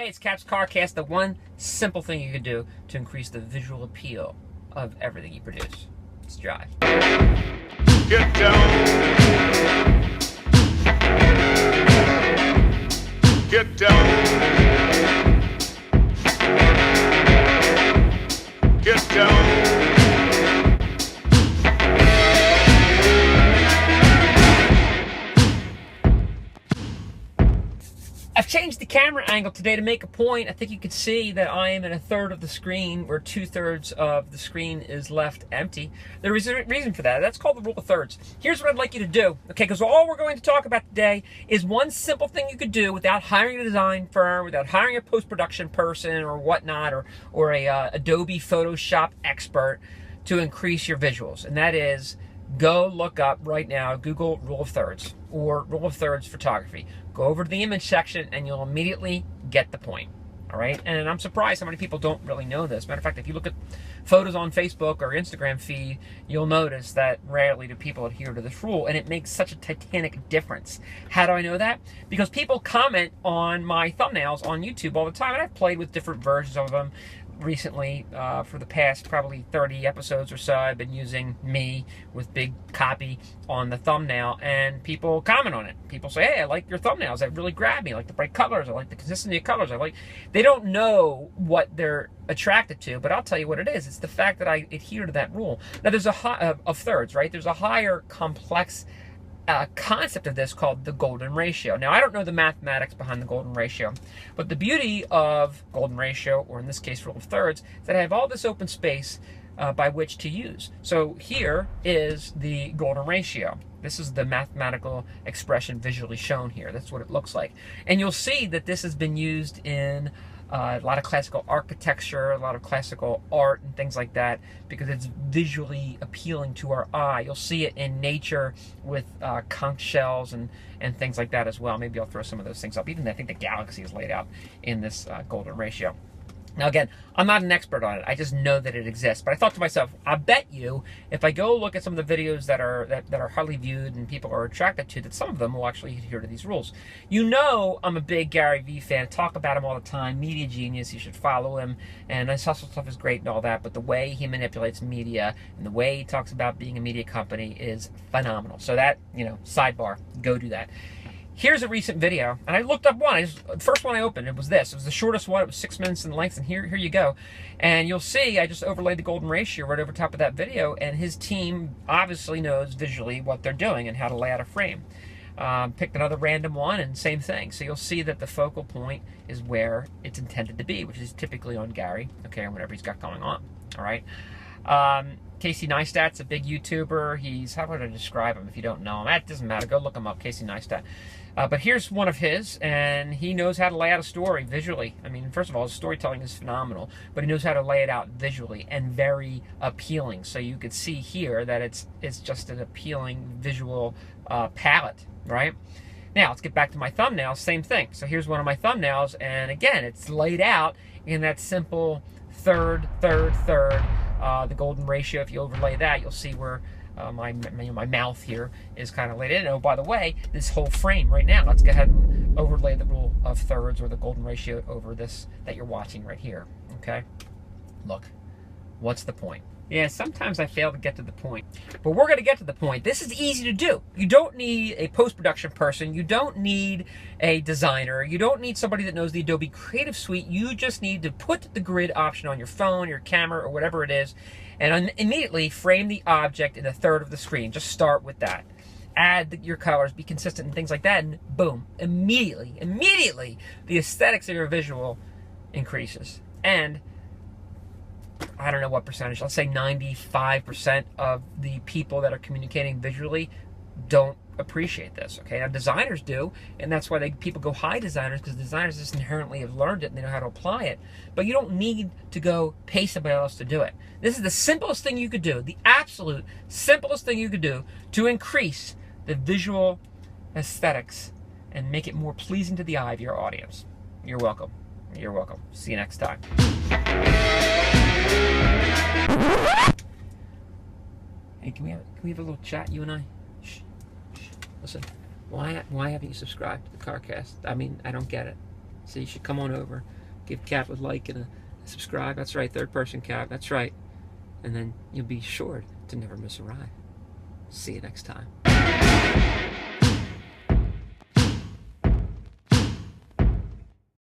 Hey, it's Cap's CarCast, the one simple thing you can do to increase the visual appeal of everything you produce. Let's drive. Get down. Get down. Get down. I've changed the camera angle today to make a point. I think you can see that I am in a third of the screen where 2/3 of the screen is left empty. There is a reason for that. That's called the rule of thirds. Here's what I'd like you to do, okay? Because all we're going to talk about today is one simple thing you could do without hiring a design firm, without hiring a post-production person or whatnot, or a Adobe Photoshop expert to increase your visuals. And that is, go look up right now, Google rule of thirds or rule of thirds photography. Go over to the image section and you'll immediately get the point. All right. And I'm surprised how many people don't really know this. Matter of fact, if you look at photos on Facebook or Instagram feed, you'll notice that rarely do people adhere to this rule, and it makes such a titanic difference. How do I know that? Because people comment on my thumbnails on YouTube all the time, and I've played with different versions of them recently. For the past probably 30 episodes or so, I've been using me with big copy on the thumbnail, and people comment on it. People say, hey, I like your thumbnails, that really grab me. I like the bright colors, I like the consistency of colors, they don't know what they're attracted to, but I'll tell you what it is. It's the fact that I adhere to that rule. Now there's of thirds, right? There's a higher complex concept of this called the golden ratio. Now, I don't know the mathematics behind the golden ratio, but the beauty of golden ratio, or in this case rule of thirds, is that I have all this open space by which to use. So here is the golden ratio. This is the mathematical expression visually shown here. That's what it looks like. And you'll see that this has been used in a lot of classical architecture, a lot of classical art and things like that, because it's visually appealing to our eye. You'll see it in nature with conch shells and things like that as well. Maybe I'll throw some of those things up. Even I think the galaxy is laid out in this golden ratio. Now again, I'm not an expert on it. I just know that it exists. But I thought to myself, I bet you, if I go look at some of the videos that are highly viewed and people are attracted to, that some of them will actually adhere to these rules. You know, I'm a big Gary Vee fan. Talk about him all the time. Media genius. You should follow him. And his hustle stuff is great and all that. But the way he manipulates media and the way he talks about being a media company is phenomenal. So that, you know, sidebar, go do that. Here's a recent video, and I looked up one. The first one I opened, it was this. It was the shortest one. It was 6 minutes in length, and here you go. And you'll see I just overlaid the golden ratio right over top of that video, and his team obviously knows visually what they're doing and how to lay out a frame. Picked another random one, and same thing. So you'll see that the focal point is where it's intended to be, which is typically on Gary, okay, or whatever he's got going on, all right? Casey Neistat's a big YouTuber. He's, how would I describe him if you don't know him? That doesn't matter. Go look him up, Casey Neistat. But here's one of his, and he knows how to lay out a story visually. I mean, first of all, his storytelling is phenomenal, but he knows how to lay it out visually and very appealing. So you could see here that it's just an appealing visual palette, right? Now, let's get back to my thumbnails. Same thing. So here's one of my thumbnails, and again, it's laid out in that simple third. The golden ratio, if you overlay that, you'll see where my mouth here is kind of laid in. Oh, by the way, this whole frame right now, let's go ahead and overlay the rule of thirds or the golden ratio over this that you're watching right here, okay? Look, what's the point? Yeah, sometimes I fail to get to the point, but we're going to get to the point. This is easy to do. You don't need a post-production person. You don't need a designer. You don't need somebody that knows the Adobe Creative Suite. You just need to put the grid option on your phone, your camera, or whatever it is, and immediately frame the object in a third of the screen. Just start with that. Add your colors, be consistent, and things like that, and boom, immediately, the aesthetics of your visual increases. And I don't know what percentage, let's say 95% of the people that are communicating visually don't appreciate this, okay? Now, designers do, and that's why people go hire designers, because designers just inherently have learned it and they know how to apply it. But you don't need to go pay somebody else to do it. This is the simplest thing you could do, the absolute simplest thing you could do to increase the visual aesthetics and make it more pleasing to the eye of your audience. You're welcome. You're welcome. See you next time. Hey, can we have a little chat, you and I? Shh. Listen, why haven't you subscribed to the CarCast? I mean, I don't get it. So you should come on over, give Cap a like and a subscribe. That's right, third person Cap. That's right. And then you'll be sure to never miss a ride. See you next time.